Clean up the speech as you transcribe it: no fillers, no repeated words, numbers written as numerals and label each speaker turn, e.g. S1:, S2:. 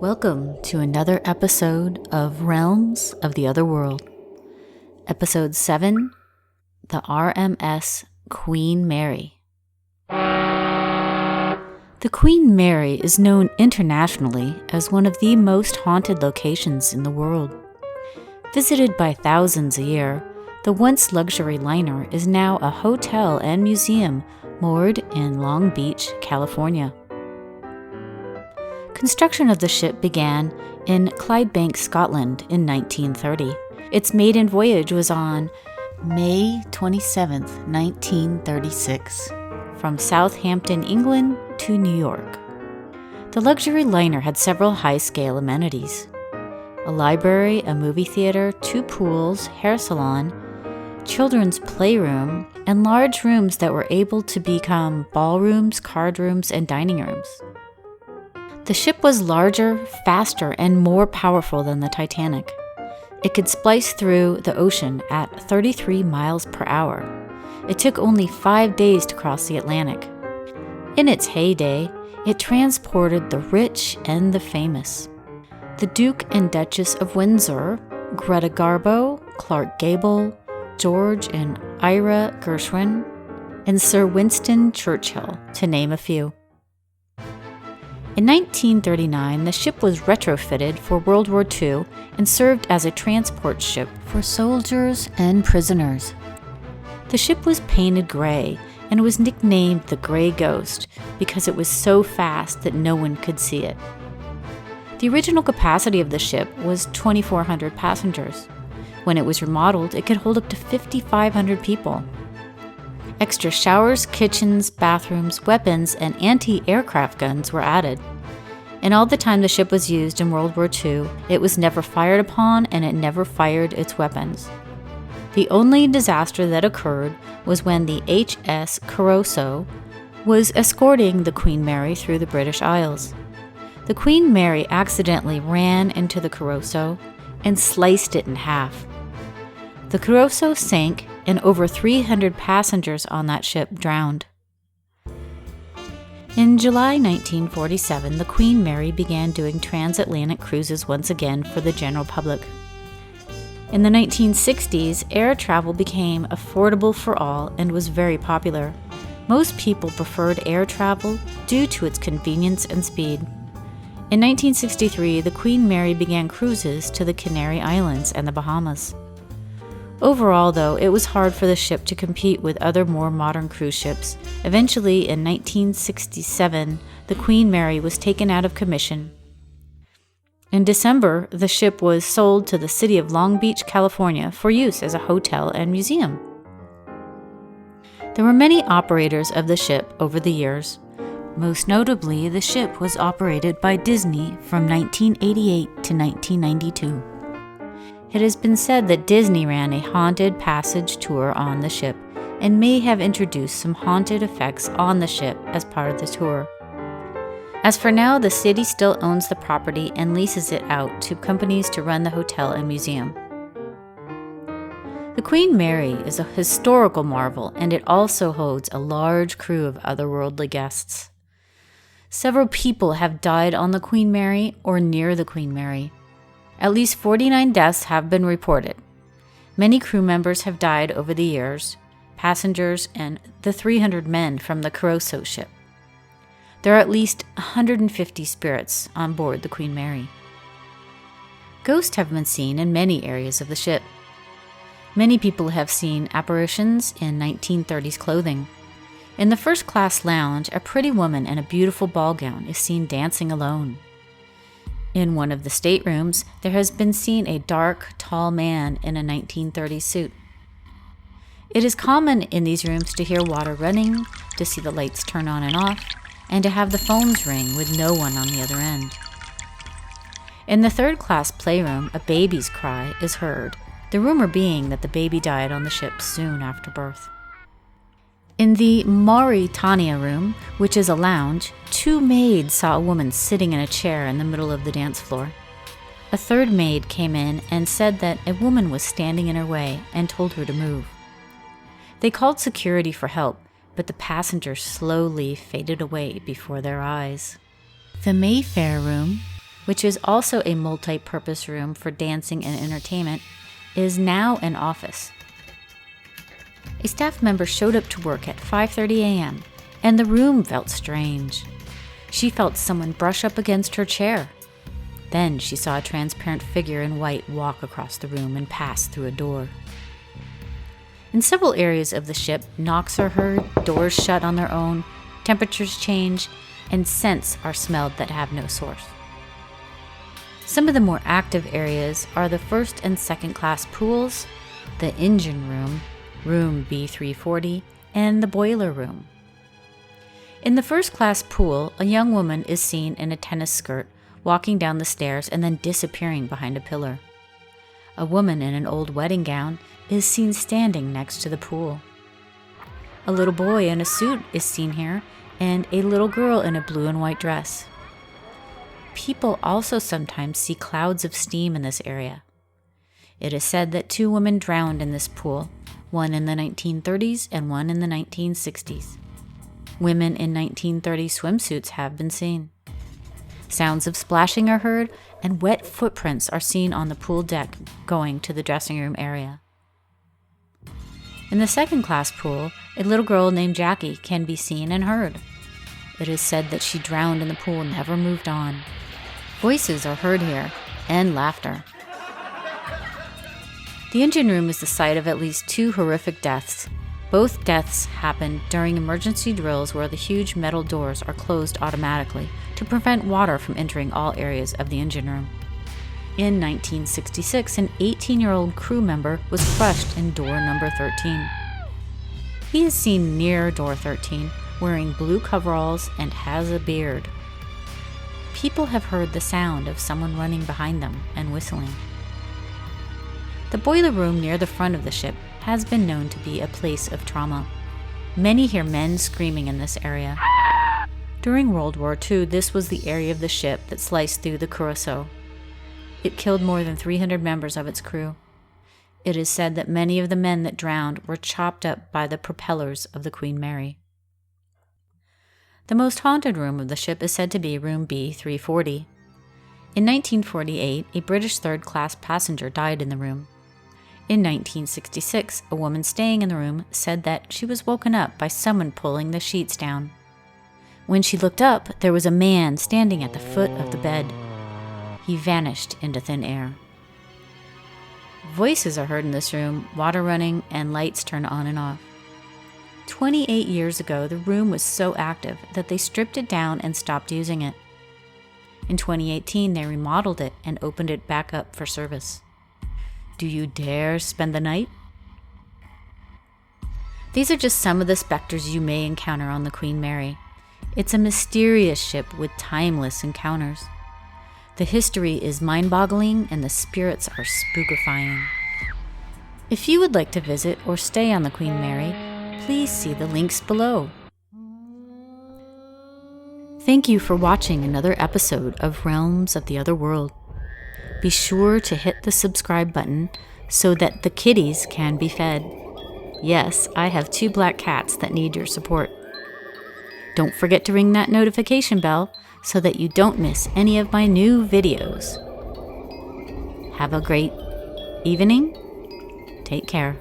S1: Welcome to another episode of Realms of the Otherworld. Episode 7, the RMS Queen Mary. The Queen Mary is known internationally as one of the most haunted locations in the world. Visited by thousands a year, the once luxury liner is now a hotel and museum moored in Long Beach, California. Construction of the ship began in Clydedale, Scotland in 1930. Its maiden voyage was on May 27, 1936, from Southampton, England to New York. The luxury liner had several high-scale amenities: a library, a movie theater, 2 pools, hair salon, children's playroom, and large rooms that were able to become ballrooms, card rooms, and dining rooms. The ship was larger, faster, and more powerful than the Titanic. It could splice through the ocean at 33 miles per hour. It took only 5 days to cross the Atlantic. In its heyday, it transported the rich and the famous. The Duke and Duchess of Windsor, Greta Garbo, Clark Gable, George and Ira Gershwin, and Sir Winston Churchill, to name a few. In 1939, the ship was retrofitted for World War II and served as a transport ship for soldiers and prisoners. The ship was painted gray and was nicknamed the Gray Ghost because it was so fast that no one could see it. The original capacity of the ship was 2,400 passengers. When it was remodeled, it could hold up to 5,500 people. Extra showers, kitchens, bathrooms, weapons, and anti-aircraft guns were added. In all the time the ship was used in World War II, it was never fired upon and it never fired its weapons. The only disaster that occurred was when the HMS Corozo was escorting the Queen Mary through the British Isles. The Queen Mary accidentally ran into the Corozo and sliced it in half. The Corozo sank, and over 300 passengers on that ship drowned. In July 1947, the Queen Mary began doing transatlantic cruises once again for the general public. In the 1960s, air travel became affordable for all and was very popular. Most people preferred air travel due to its convenience and speed. In 1963, the Queen Mary began cruises to the Canary Islands and the Bahamas. Overall, though, it was hard for the ship to compete with other more modern cruise ships. Eventually, in 1967, the Queen Mary was taken out of commission. In December, the ship was sold to the city of Long Beach, California, for use as a hotel and museum. There were many operators of the ship over the years. Most notably, the ship was operated by Disney from 1988 to 1992. It has been said that Disney ran a haunted passage tour on the ship and may have introduced some haunted effects on the ship as part of the tour. As for now, the city still owns the property and leases it out to companies to run the hotel and museum. The Queen Mary is a historical marvel, and it also holds a large crew of otherworldly guests. Several people have died on the Queen Mary or near the Queen Mary. At least 49 deaths have been reported. Many crew members have died over the years, passengers and the 300 men from the Corozo ship. There are at least 150 spirits on board the Queen Mary. Ghosts have been seen in many areas of the ship. Many people have seen apparitions in 1930s clothing. In the first-class lounge, a pretty woman in a beautiful ball gown is seen dancing alone. In one of the staterooms, there has been seen a dark, tall man in a 1930s suit. It is common in these rooms to hear water running, to see the lights turn on and off, and to have the phones ring with no one on the other end. In the third-class playroom, a baby's cry is heard, the rumor being that the baby died on the ship soon after birth. In the Mauritania room, which is a lounge, 2 maids saw a woman sitting in a chair in the middle of the dance floor. A third maid came in and said that a woman was standing in her way and told her to move. They called security for help, but the passenger slowly faded away before their eyes. The Mayfair room, which is also a multi-purpose room for dancing and entertainment, is now an office. A staff member showed up to work at 5:30 a.m., and the room felt strange. She felt someone brush up against her chair. Then she saw a transparent figure in white walk across the room and pass through a door. In several areas of the ship, knocks are heard, doors shut on their own, temperatures change, and scents are smelled that have no source. Some of the more active areas are the first and second class pools, the engine room, room B340, and the boiler room. In the first class pool, a young woman is seen in a tennis skirt walking down the stairs and then disappearing behind a pillar. A woman in an old wedding gown is seen standing next to the pool. A little boy in a suit is seen here, and a little girl in a blue and white dress. People also sometimes see clouds of steam in this area. It is said that 2 women drowned in this pool, one in the 1930s and one in the 1960s. Women in 1930 swimsuits have been seen. Sounds of splashing are heard, and wet footprints are seen on the pool deck going to the dressing room area. In the second class pool, a little girl named Jackie can be seen and heard. It is said that she drowned in the pool and never moved on. Voices are heard here, and laughter. The engine room is the site of at least 2 horrific deaths. Both deaths happened during emergency drills where the huge metal doors are closed automatically to prevent water from entering all areas of the engine room. In 1966, an 18-year-old crew member was crushed in door number 13. He is seen near door 13, wearing blue coveralls and has a beard. People have heard the sound of someone running behind them and whistling. The boiler room near the front of the ship has been known to be a place of trauma. Many hear men screaming in this area. During World War II, this was the area of the ship that sliced through the Curacao. It killed more than 300 members of its crew. It is said that many of the men that drowned were chopped up by the propellers of the Queen Mary. The most haunted room of the ship is said to be room B340. In 1948, a British third-class passenger died in the room. In 1966, a woman staying in the room said that she was woken up by someone pulling the sheets down. When she looked up, there was a man standing at the foot of the bed. He vanished into thin air. Voices are heard in this room, water running, and lights turn on and off. 28 years ago, the room was so active that they stripped it down and stopped using it. In 2018, they remodeled it and opened it back up for service. Do you dare spend the night? These are just some of the specters you may encounter on the Queen Mary. It's a mysterious ship with timeless encounters. The history is mind-boggling and the spirits are spookifying. If you would like to visit or stay on the Queen Mary, please see the links below. Thank you for watching another episode of Realms of the Otherworld. Be sure to hit the subscribe button so that the kitties can be fed. Yes, I have 2 black cats that need your support. Don't forget to ring that notification bell so that you don't miss any of my new videos. Have a great evening. Take care.